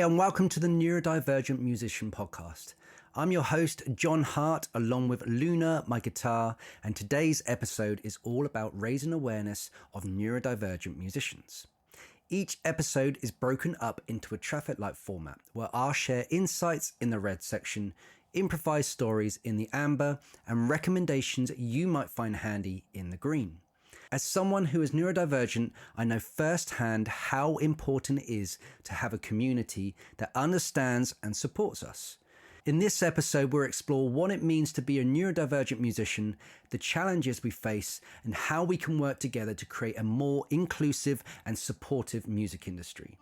and welcome to the Neurodivergent Musician podcast. I'm your host, Jon Hart, along with Luna, my guitar, and today's episode is all about raising awareness of neurodivergent musicians. Each episode is broken up into a traffic light format where I'll share insights in the red section, improvised stories in the amber, and recommendations you might find handy in the green. As someone who is neurodivergent, I know firsthand how important it is to have a community that understands and supports us. In this episode, we'll explore what it means to be a neurodivergent musician, the challenges we face, and how we can work together to create a more inclusive and supportive music industry.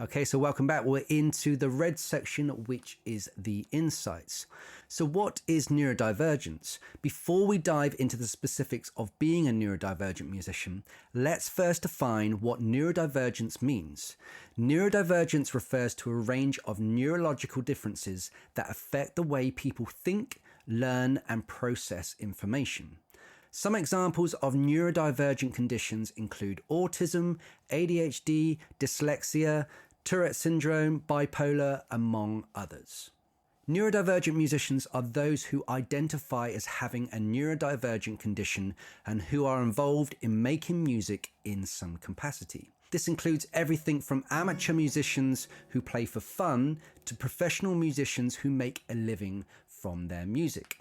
Okay, so welcome back. We're into the red section, which is the insights. So what is neurodivergence? Before we dive into the specifics of being a neurodivergent musician, let's first define what neurodivergence means. Neurodivergence refers to a range of neurological differences that affect the way people think, learn, and process information. Some examples of neurodivergent conditions include autism, ADHD, dyslexia, Tourette syndrome, bipolar, among others. Neurodivergent musicians are those who identify as having a neurodivergent condition and who are involved in making music in some capacity. This includes everything from amateur musicians who play for fun to professional musicians who make a living from their music.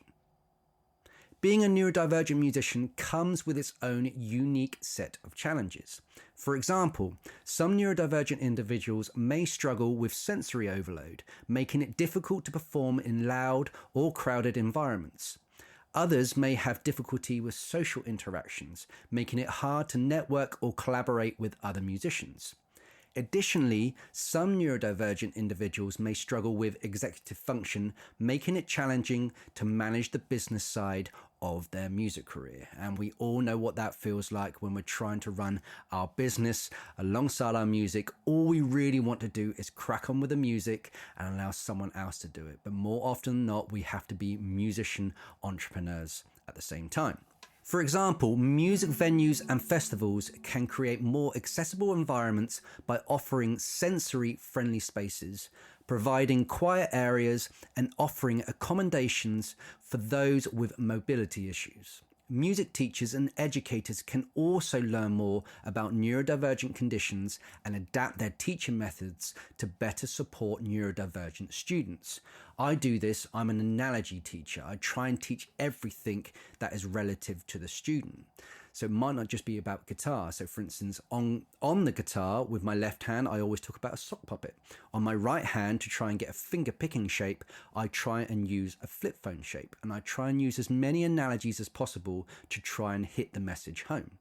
Being a neurodivergent musician comes with its own unique set of challenges. For example, some neurodivergent individuals may struggle with sensory overload, making it difficult to perform in loud or crowded environments. Others may have difficulty with social interactions, making it hard to network or collaborate with other musicians. Additionally, some neurodivergent individuals may struggle with executive function, making it challenging to manage the business side of their music career. And we all know what that feels like when we're trying to run our business alongside our music. All we really want to do is crack on with the music and allow someone else to do it. But more often than not, we have to be musician entrepreneurs at the same time. For example, music venues and festivals can create more accessible environments by offering sensory-friendly spaces, providing quiet areas, and offering accommodations for those with mobility issues. Music teachers and educators can also learn more about neurodivergent conditions and adapt their teaching methods to better support neurodivergent students. I do this, I'm an analogy teacher. I try and teach everything that is relative to the student. So it might not just be about guitar. So for instance, on the guitar with my left hand, I always talk about a sock puppet. On my right hand, to try and get a finger picking shape, I try and use a flip phone shape. And I try and use as many analogies as possible to try and hit the message home.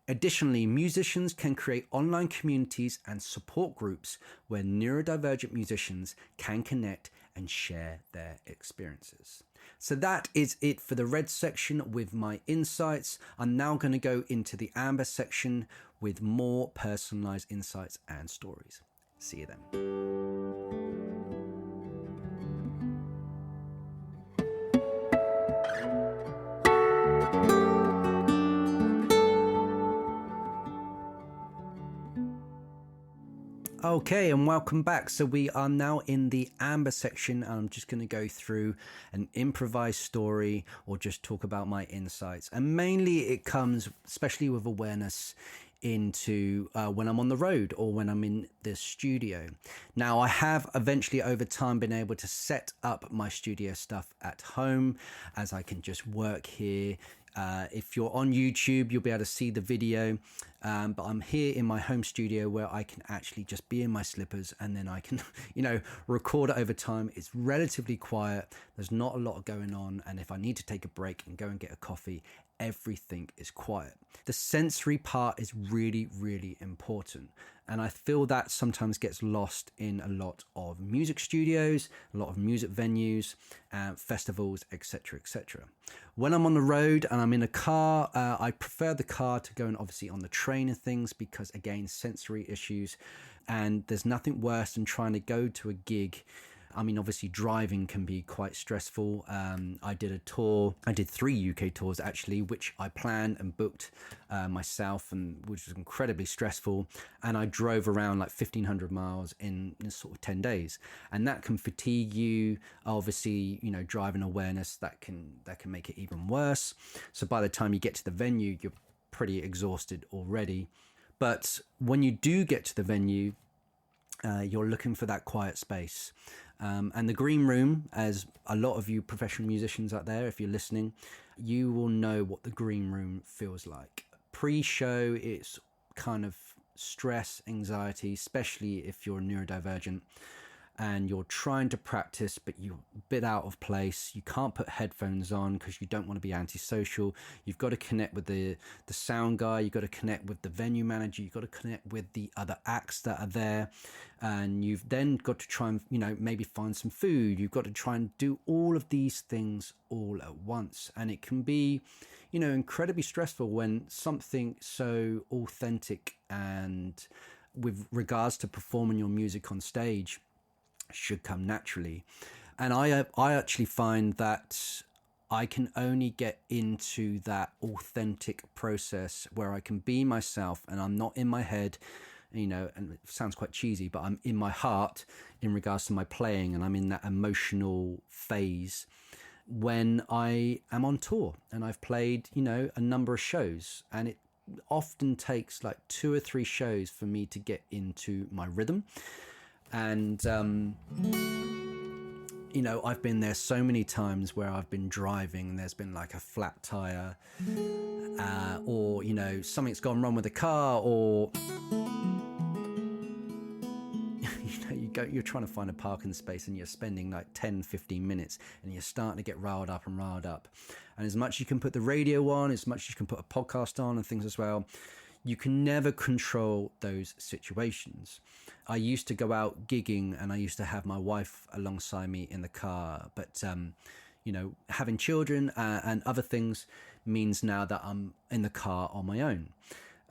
Additionally, musicians can create online communities and support groups where neurodivergent musicians can connect and share their experiences. So that is it for the red section with my insights. I'm now going to go into the amber section with more personalized insights and stories. See you then. Okay, and welcome back. So we are now in the amber section, and I'm just going to go through an improvised story or just talk about my insights. And mainly it comes, especially with awareness, into when I'm on the road or when I'm in the studio. Now, I have eventually over time been able to set up my studio stuff at home as I can just work here. If you're on YouTube, you'll be able to see the video, but I'm here in my home studio where I can actually just be in my slippers and then I can, record it over time. It's relatively quiet. There's not a lot going on. And if I need to take a break and go and get a coffee, everything is quiet. The sensory part is really, really important. And I feel that sometimes gets lost in a lot of music studios, a lot of music venues, festivals, etc., etc. When I'm on the road and I'm in a car, I prefer the car to going obviously on the train and things because, again, sensory issues. And there's nothing worse than trying to go to a gig I mean, obviously driving can be quite stressful. I did a tour. I did 3 UK tours actually, which I planned and booked myself, and which was incredibly stressful. And I drove around like 1,500 miles in sort of 10 days, and that can fatigue you. Obviously, you know, driving awareness that can make it even worse. So by the time you get to the venue, you're pretty exhausted already. But when you do get to the venue, you're looking for that quiet space. And the green room, as a lot of you professional musicians out there, if you're listening, you will know what the green room feels like. Pre-show, it's kind of stress, anxiety, especially if you're neurodivergent and you're trying to practice, but you're a bit out of place. You can't put headphones on because you don't want to be antisocial. You've got to connect with the sound guy. You've got to connect with the venue manager. You've got to connect with the other acts that are there. And you've then got to try and, you know, maybe find some food. You've got to try and do all of these things all at once. And it can be, you know, incredibly stressful when something so authentic and with regards to performing your music on stage should come naturally. And I actually find that I can only get into that authentic process where I can be myself and I'm not in my head, you know, and it sounds quite cheesy, but I'm in my heart in regards to my playing, and I'm in that emotional phase when I am on tour. And I've played, you know, a number of shows, and it often takes like 2 or 3 shows for me to get into my rhythm. And, you know, I've been there so many times where I've been driving and there's been like a flat tire, or, you know, something's gone wrong with the car, or, you know, you're trying to find a parking space and you're spending like 10-15 minutes and you're starting to get riled up. And as much as you can put the radio on, as much as you can put a podcast on and things as well, you can never control those situations. I used to go out gigging and I used to have my wife alongside me in the car. But, you know, having children and other things means now that I'm in the car on my own.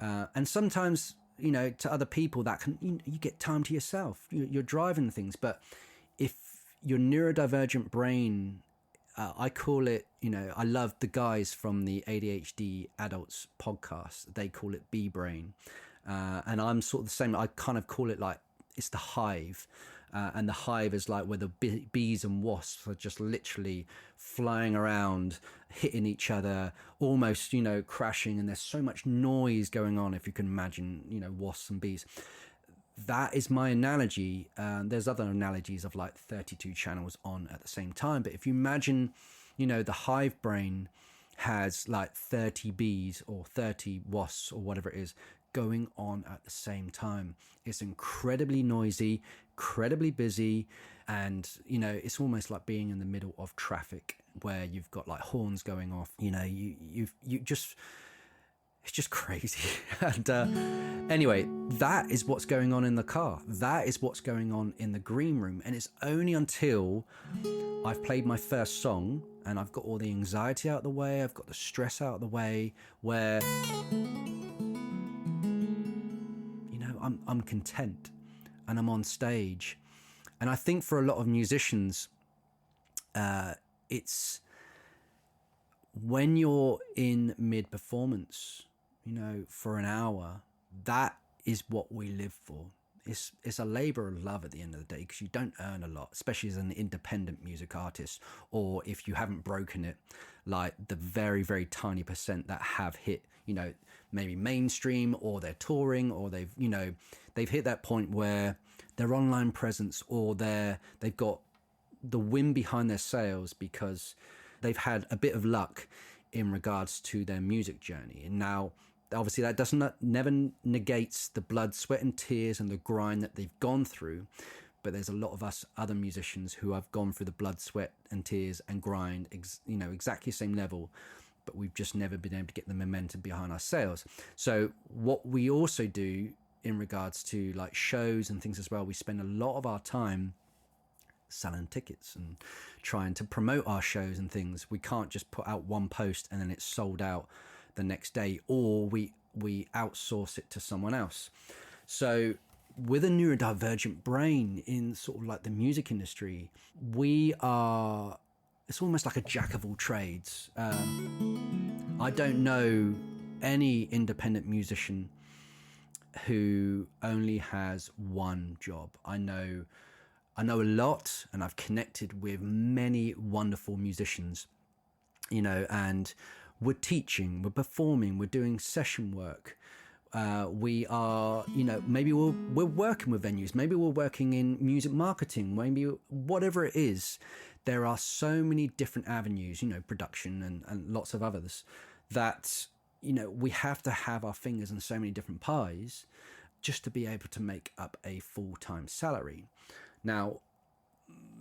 And sometimes, you know, to other people that can, you get time to yourself. You're driving things. But if your neurodivergent brain, I call it, you know, I love the guys from the ADHD adults podcast. They call it bee brain. And I'm sort of the same. I kind of call it like it's the hive. And the hive is like where the bees and wasps are just literally flying around, hitting each other, almost, you know, crashing. And there's so much noise going on, if you can imagine, you know, wasps and bees. That is my analogy. There's other analogies of like 32 channels on at the same time. But if you imagine, you know, the hive brain has like 30 bees or 30 wasps or whatever it is going on at the same time. It's incredibly noisy, incredibly busy. And, you know, it's almost like being in the middle of traffic where you've got like horns going off. You know, you just... It's just crazy. And anyway, that is what's going on in the car. That is what's going on in the green room. And it's only until I've played my first song and I've got all the anxiety out of the way, I've got the stress out of the way, where, you know, I'm content and I'm on stage. And I think for a lot of musicians, it's when you're in mid-performance, you know, for an hour, that is what we live for. It's a labor of love at the end of the day, because you don't earn a lot, especially as an independent music artist, or if you haven't broken it, like the very, very tiny percent that have hit, you know, maybe mainstream, or they're touring, or they've hit that point where their online presence, or they've got the wind behind their sails because they've had a bit of luck in regards to their music journey. And now, obviously, that never negates the blood, sweat and tears and the grind that they've gone through. But there's a lot of us other musicians who have gone through the blood, sweat and tears and grind, exactly the same level, but we've just never been able to get the momentum behind our sails. So what we also do in regards to like shows and things as well, we spend a lot of our time selling tickets and trying to promote our shows and things. We can't just put out one post and then it's sold out the next day, or we outsource it to someone else. So with a neurodivergent brain in sort of like the music industry, it's almost like a jack of all trades. I don't know any independent musician who only has one job. I know a lot, and I've connected with many wonderful musicians, and we're teaching, we're performing, we're doing session work. We are, maybe we're working with venues, maybe we're working in music marketing, maybe whatever it is. There are so many different avenues, production and lots of others, that, we have to have our fingers in so many different pies just to be able to make up a full-time salary. Now,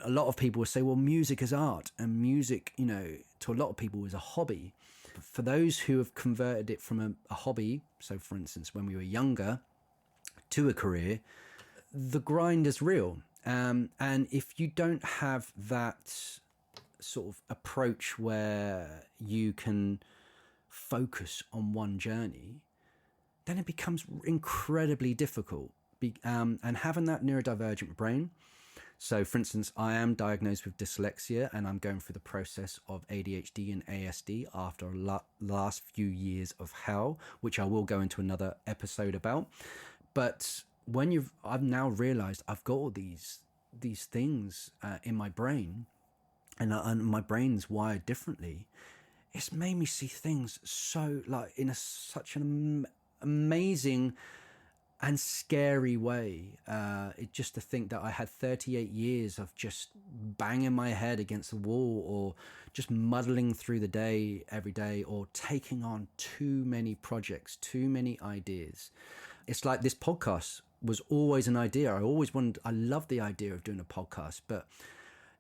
a lot of people will say, well, music is art, and music, to a lot of people is a hobby. For those who have converted it from a hobby, so for instance, when we were younger, to a career, the grind is real. And if you don't have that sort of approach where you can focus on one journey, then it becomes incredibly difficult. And having that neurodivergent brain, so for instance, I am diagnosed with dyslexia, and I'm going through the process of ADHD and ASD after last few years of hell, which I will go into another episode about. But I've now realized I've got all these things in my brain, and my brain's wired differently. It's made me see things so like in such an amazing and scary way. Just to think that I had 38 years of just banging my head against the wall, or just muddling through the day every day, or taking on too many projects, too many ideas. It's like this podcast was always an idea. I loved the idea of doing a podcast, but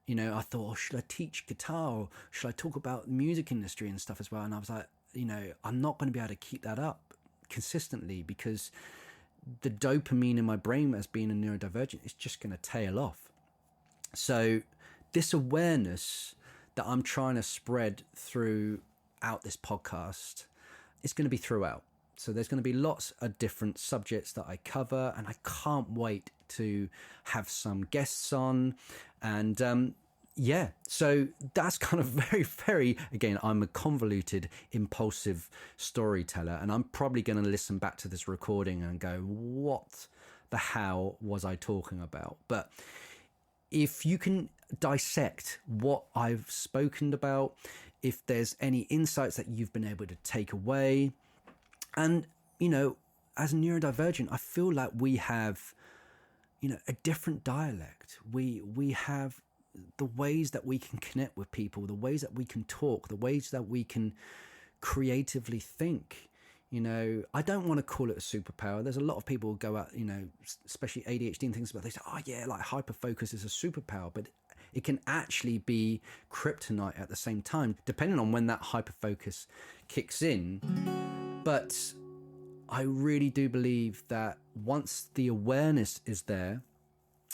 I thought, should I teach guitar, or should I talk about the music industry and stuff as well? And I was like, I'm not going to be able to keep that up consistently, because the dopamine in my brain as being a neurodivergent is just going to tail off. So this awareness that I'm trying to spread throughout this podcast is going to be throughout. So there's going to be lots of different subjects that I cover, and I can't wait to have some guests on. And so that's kind of very, very, again, I'm a convoluted, impulsive storyteller, and I'm probably going to listen back to this recording and go, what the hell was I talking about? But if you can dissect what I've spoken about, if there's any insights that you've been able to take away, and, as a neurodivergent, I feel like we have, a different dialect. We have the ways that we can connect with people, the ways that we can talk, the ways that we can creatively think. I don't want to call it a superpower. There's a lot of people who go out, especially ADHD and things, but they say, oh yeah, like hyperfocus is a superpower, but it can actually be kryptonite at the same time, depending on when that hyperfocus kicks in. But I really do believe that once the awareness is there,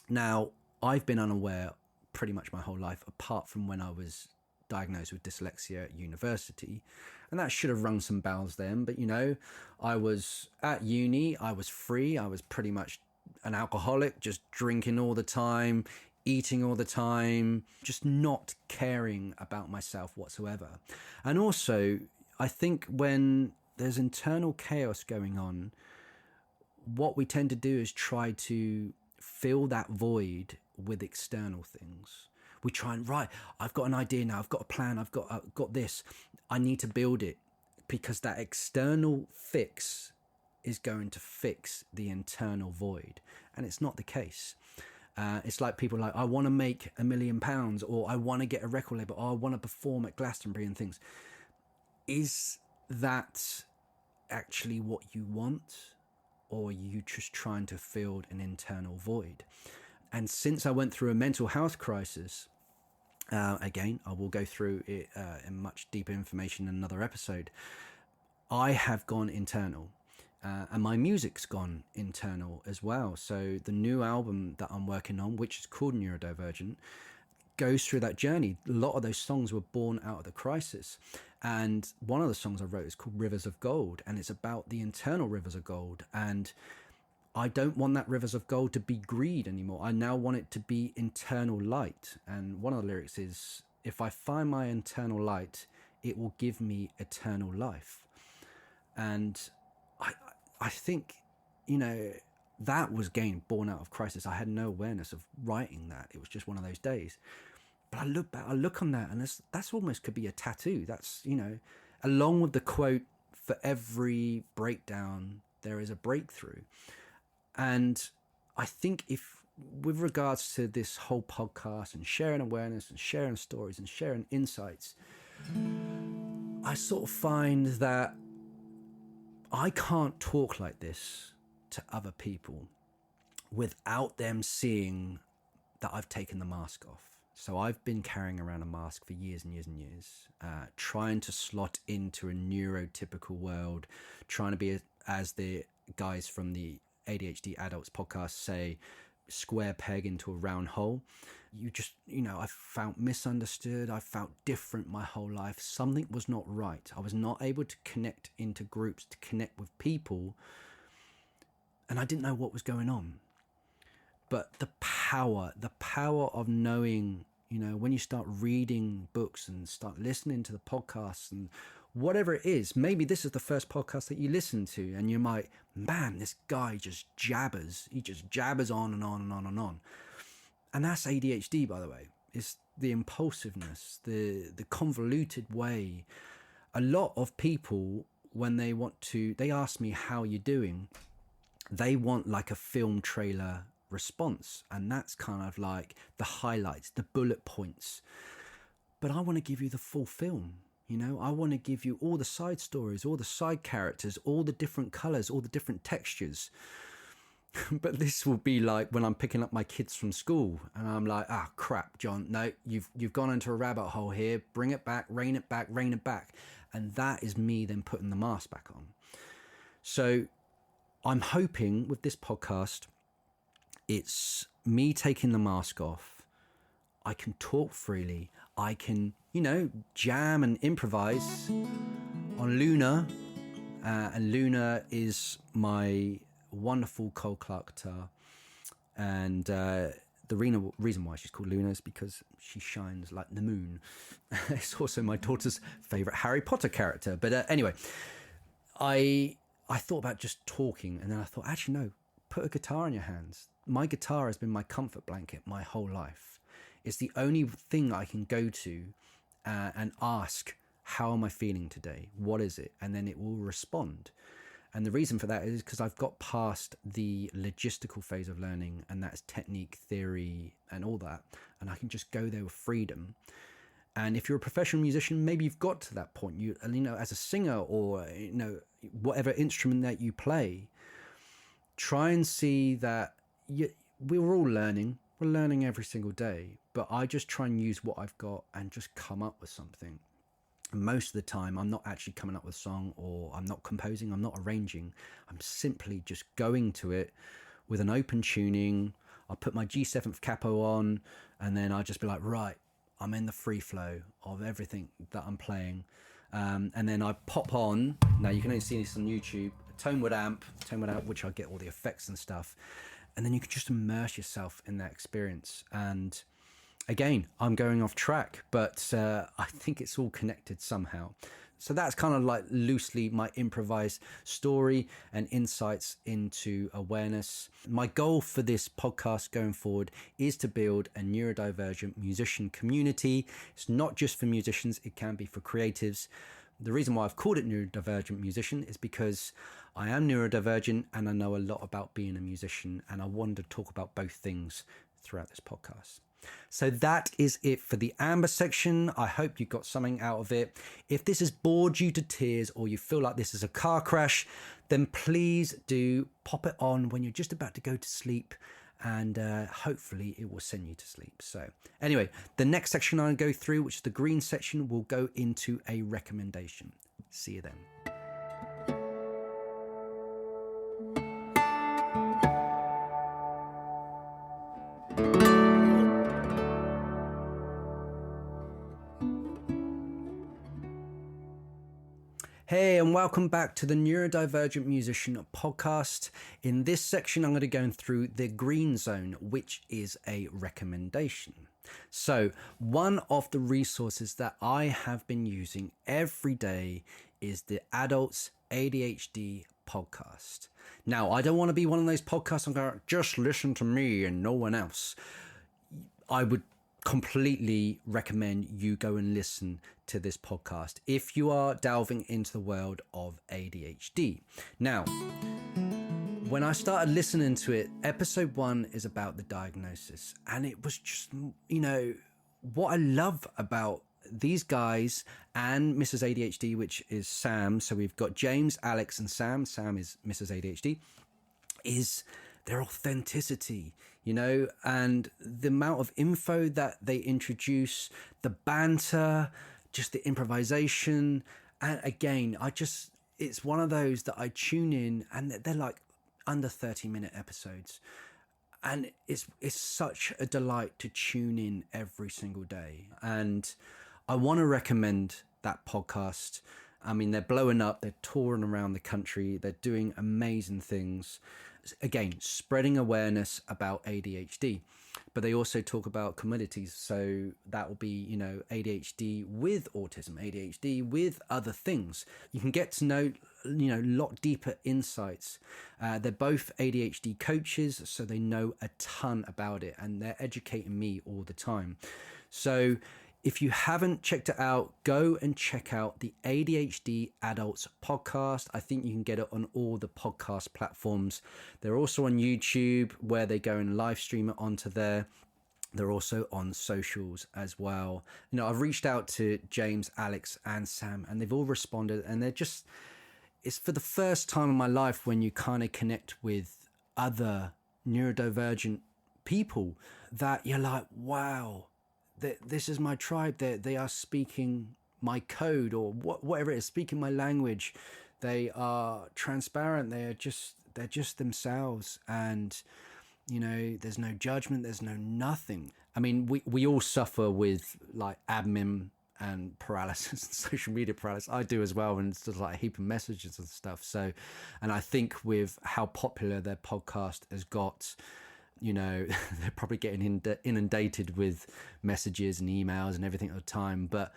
now I've been unaware pretty much my whole life, apart from when I was diagnosed with dyslexia at university, and that should have rung some bells then. But I was at uni, I was free, I was pretty much an alcoholic, just drinking all the time, eating all the time, just not caring about myself whatsoever. And also, I think when there's internal chaos going on, what we tend to do is try to fill that void with external things. We try and, right, I've got an idea now, I've got a plan, I've got this, I need to build it, because that external fix is going to fix the internal void. And it's not the case. It's like people like, I want to make £1 million, or I want to get a record label, or I want to perform at Glastonbury and things. Is that actually what you want, or are you just trying to fill an internal void? And since I went through a mental health crisis, again, I will go through it in much deeper information in another episode, I have gone internal, and my music's gone internal as well. So the new album that I'm working on, which is called Neurodivergent, goes through that journey. A lot of those songs were born out of the crisis. And one of the songs I wrote is called Rivers of Gold, and it's about the internal rivers of gold. And I don't want that rivers of gold to be greed anymore. I now want it to be internal light. And one of the lyrics is, if I find my internal light, it will give me eternal life. And I think, that was born out of crisis. I had no awareness of writing that. It was just one of those days. But I look back, I look on that, and that's almost could be a tattoo. That's, along with the quote, for every breakdown, there is a breakthrough. And I think with regards to this whole podcast and sharing awareness and sharing stories and sharing insights, I sort of find that I can't talk like this to other people without them seeing that I've taken the mask off. So I've been carrying around a mask for years and years and years, trying to slot into a neurotypical world, trying to be, as the guys from the ADHD Adults podcast say, square peg into a round hole. I felt misunderstood. I felt different my whole life. Something was not right. I was not able to connect into groups, to connect with people. And I didn't know what was going on. But the power of knowing, when you start reading books and start listening to the podcasts and whatever it is, maybe this is the first podcast that you listen to and you might, man, this guy just jabbers. He just jabbers on and on and on and on. And that's ADHD, by the way. It's the impulsiveness, the convoluted way. A lot of people, when they ask me, how you doing? They want like a film trailer response. And that's kind of like the highlights, the bullet points. But I want to give you the full film. I want to give you all the side stories, all the side characters, all the different colors, all the different textures. But this will be like when I'm picking up my kids from school and I'm like, crap, John, no, you've gone into a rabbit hole here. Bring it back, rein it back, rein it back. And that is me then putting the mask back on. So I'm hoping with this podcast, it's me taking the mask off. I can talk freely. I can, jam and improvise on Luna. And Luna is my wonderful Cole Clark guitar. And the reason why she's called Luna is because she shines like the moon. It's also my daughter's favourite Harry Potter character. But anyway, I thought about just talking. And then I thought, actually, no, put a guitar in your hands. My guitar has been my comfort blanket my whole life. It's the only thing I can go to and ask, how am I feeling today? What is it? And then it will respond. And the reason for that is because I've got past the logistical phase of learning, and that's technique, theory, and all that. And I can just go there with freedom. And if you're a professional musician, maybe you've got to that point. As a singer or, whatever instrument that you play, try and see that we're all learning. We're learning every single day. But I just try and use what I've got and just come up with something. Most of the time, I'm not actually coming up with a song, or I'm not composing, I'm not arranging. I'm simply just going to it with an open tuning. I'll put my G7th capo on, and then I'll just be like, right, I'm in the free flow of everything that I'm playing. And then I pop on, now you can only see this on YouTube, a tone wood amp, which I get all the effects and stuff. And then you can just immerse yourself in that experience. And again, I'm going off track, but I think it's all connected somehow. So that's kind of like loosely my improvised story and insights into awareness. My goal for this podcast going forward is to build a neurodivergent musician community. It's not just for musicians, it can be for creatives. The reason why I've called it Neurodivergent Musician is because I am neurodivergent and I know a lot about being a musician, and I wanted to talk about both things throughout this podcast. So that is it for the amber section. I hope you got something out of it. If this has bored you to tears, or you feel like this is a car crash, then please do pop it on when you're just about to go to sleep, and hopefully it will send you to sleep. So anyway, the next section I'll go through, which is the green section, will go into a recommendation. See you then. Hey, and and welcome back to the Neurodivergent Musician podcast. In this section, I'm going to go through the green zone, which is a recommendation. So one of the resources that I have been using every day is the Adults ADHD podcast. Now, I don't want to be one of those podcasts I'm going, just listen to me and no one else. I would completely recommend you go and listen to this podcast if you are delving into the world of ADHD. Now, when I started listening to it, episode 1 is about the diagnosis, and it was just, what I love about these guys and Mrs. ADHD, which is Sam. So we've got James, Alex, and Sam. Sam is Mrs. ADHD, is their authenticity, and the amount of info that they introduce, the banter, just the improvisation. And again, it's one of those that I tune in, and they're like under 30-minute episodes. And it's such a delight to tune in every single day. And I want to recommend that podcast. I mean, they're blowing up, they're touring around the country, they're doing amazing things. Again, spreading awareness about ADHD, but they also talk about commodities. So that will be, ADHD with autism, ADHD with other things. You can get to know, a lot deeper insights. They're both ADHD coaches, so they know a ton about it, and they're educating me all the time. So if you haven't checked it out, go and check out the ADHD Adults podcast. I think you can get it on all the podcast platforms. They're also on YouTube, where they go and live stream it onto there. They're also on socials as well. I've reached out to James, Alex, and Sam, and they've all responded. And it's for the first time in my life when you kind of connect with other neurodivergent people that you're like, wow, this is my tribe. They are speaking my code, or whatever it is, speaking my language. They are transparent. They're just themselves, and there's no judgment. There's no nothing. I mean, we all suffer with like admin and paralysis and social media paralysis. I do as well, and it's just like a heap of messages and stuff. So, and I think with how popular their podcast has got, they're probably getting inundated with messages and emails and everything at the time. But,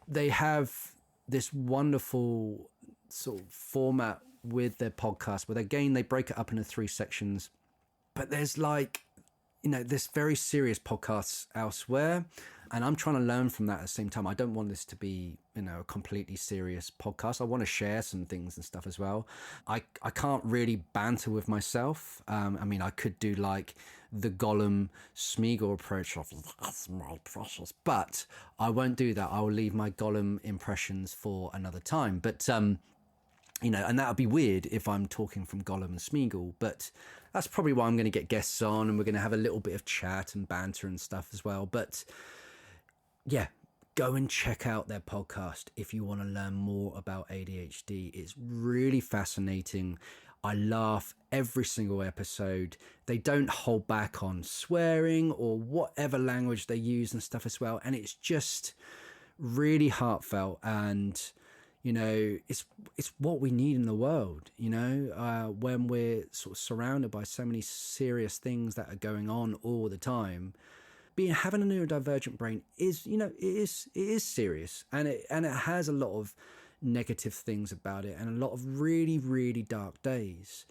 they have this wonderful sort of format with their podcast, where again, they break it up into 3 sections. But there's there's very serious podcasts elsewhere. And I'm trying to learn from that at the same time. I don't want this to be, a completely serious podcast. I want to share some things and stuff as well. I can't really banter with myself. I could do like the Gollum Smeagol approach of, that's my precious. But I won't do that. I will leave my Gollum impressions for another time. But, and that would be weird if I'm talking from Gollum and Smeagol. But that's probably why I'm going to get guests on, and we're going to have a little bit of chat and banter and stuff as well. But yeah, go and check out their podcast if you want to learn more about ADHD. It's really fascinating. I laugh every single episode. They don't hold back on swearing or whatever language they use and stuff as well. And it's just really heartfelt, and it's what we need in the world, when we're sort of surrounded by so many serious things that are going on all the time. Having a neurodivergent brain is, it is serious, and it has a lot of negative things about it, and a lot of really, really dark days.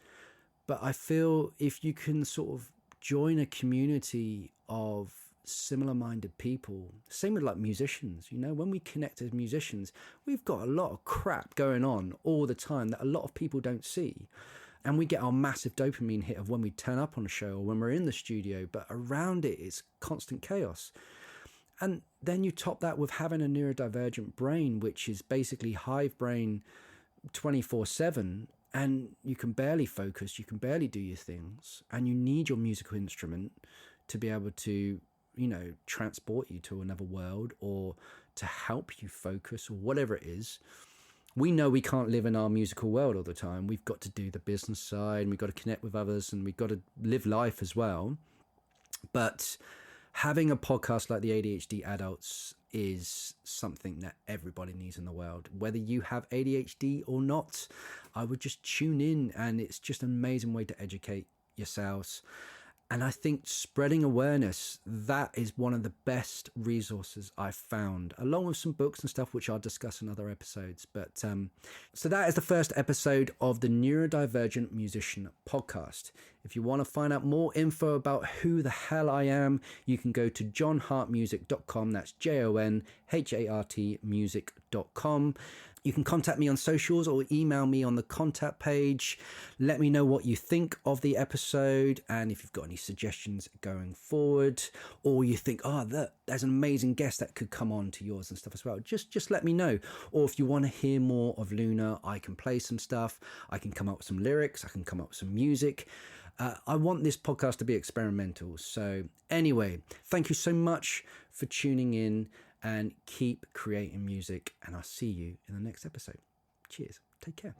But I feel if you can sort of join a community of similar-minded people, same with like musicians, when we connect as musicians, we've got a lot of crap going on all the time that a lot of people don't see. And we get our massive dopamine hit of when we turn up on a show or when we're in the studio, but around it, it's constant chaos. And then you top that with having a neurodivergent brain, which is basically hive brain 24/7, and you can barely focus, you can barely do your things, and you need your musical instrument to be able to, transport you to another world or to help you focus or whatever it is. We know we can't live in our musical world all the time. We've got to do the business side, and we've got to connect with others, and we've got to live life as well. But having a podcast like the ADHD Adults is something that everybody needs in the world. Whether you have ADHD or not, I would just tune in, and it's just an amazing way to educate yourselves. And I think spreading awareness, that is one of the best resources I've found, along with some books and stuff, which I'll discuss in other episodes. But so that is the first episode of the Neurodivergent Musician podcast. If you want to find out more info about who the hell I am, you can go to jonhartmusic.com. That's JONHART music.com. You can contact me on socials or email me on the contact page. Let me know what you think of the episode, and if you've got any suggestions going forward, or you think, there's an amazing guest that could come on to yours and stuff as well. Just let me know. Or if you want to hear more of Luna, I can play some stuff. I can come up with some lyrics. I can come up with some music. I want this podcast to be experimental. So anyway, thank you so much for tuning in, and keep creating music, and I'll see you in the next episode. Cheers. Take care.